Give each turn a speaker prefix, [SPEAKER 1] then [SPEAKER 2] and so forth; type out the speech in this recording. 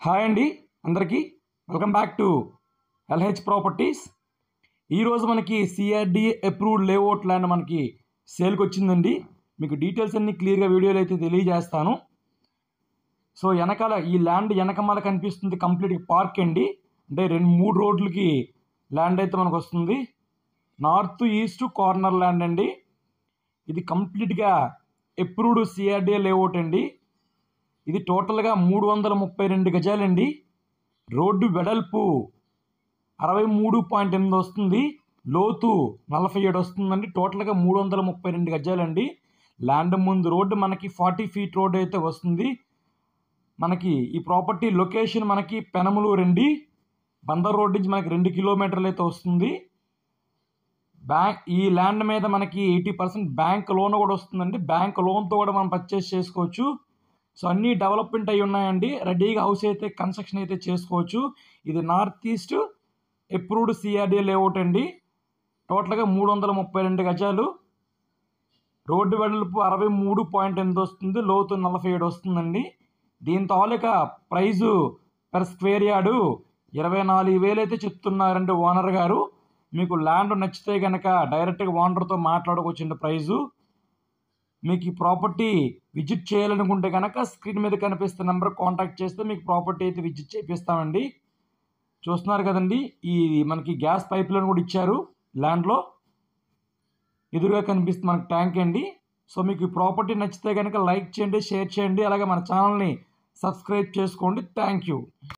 [SPEAKER 1] Hi అండి అందరికీ welcome back to LH properties. ఈరోజు మనకి సిఆర్డి అప్రూవ్డ్ లేఅవుట్ ల్యాండ్ మనకి సేల్కి వచ్చిందండి. మీకు డీటెయిల్స్ అన్నీ క్లియర్గా వీడియోలో అయితే తెలియజేస్తాను. సో వెనకాల ఈ ల్యాండ్ వెనకమాల కనిపిస్తుంది కంప్లీట్ పార్క్ అండి. అంటే 2-3 రోడ్లకి ల్యాండ్ అయితే మనకు వస్తుంది. నార్త్ ఈస్ట్ కార్నర్ ల్యాండ్ అండి. ఇది కంప్లీట్గా అప్రూవ్డ్ సిఆర్డి లేఅవుట్ అండి. ఇది టోటల్గా 332 గజాలండి. రోడ్డు వెడల్పు 63.8 వస్తుంది, లోతు 47 వస్తుందండి. టోటల్గా 332 గజాలండి. ల్యాండ్ ముందు రోడ్డు మనకి 40 ఫీట్ రోడ్ అయితే వస్తుంది. మనకి ఈ ప్రాపర్టీ లొకేషన్ మనకి పెనమలూరు అండి. బందర్ రోడ్ నుంచి మనకి 2 కిలోమీటర్లు అయితే వస్తుంది. ఈ ల్యాండ్ మీద మనకి 80% బ్యాంక్ లోన్ కూడా వస్తుందండి. బ్యాంక్ లోన్తో కూడా మనం పర్చేస్ చేసుకోవచ్చు. సో అన్నీ డెవలప్మెంట్ అయి ఉన్నాయండి. రెడీగా హౌస్ అయితే కన్స్ట్రక్షన్ అయితే చేసుకోవచ్చు. ఇది north east approved CRD layout అండి. టోటల్గా 332 గజాలు. రోడ్డు వెడల్పు 63.8 వస్తుంది, లోతు 47 వస్తుందండి. దీని తాలూకా ప్రైజు పర్ స్క్వేర్ యార్డు 24,000 అయితే చెప్తున్నారండి ఓనర్ గారు. మీకు ల్యాండ్ నచ్చితే కనుక డైరెక్ట్గా ఓనర్తో మాట్లాడుకోవచ్చండి ప్రైజు. మీకు ఈ ప్రాపర్టీ విజిట్ చేయాలనుకుంటే కనుక స్క్రీన్ మీద కనిపిస్తున్న నెంబర్ కాంటాక్ట్ చేస్తే మీకు ప్రాపర్టీ అయితే విజిట్ చేపిస్తామండి. చూస్తున్నారు కదండి, ఈ మనకి గ్యాస్ పైప్ లైన్ కూడా ఇచ్చారు ల్యాండ్లో. ఎదురుగా కనిపిస్తుంది మనకి ట్యాంక్ అండి. సో మీకు ఈ ప్రాపర్టీ నచ్చితే కనుక లైక్ చేయండి, షేర్ చేయండి, అలాగే మన ఛానల్ని సబ్స్క్రైబ్ చేసుకోండి. Thank you.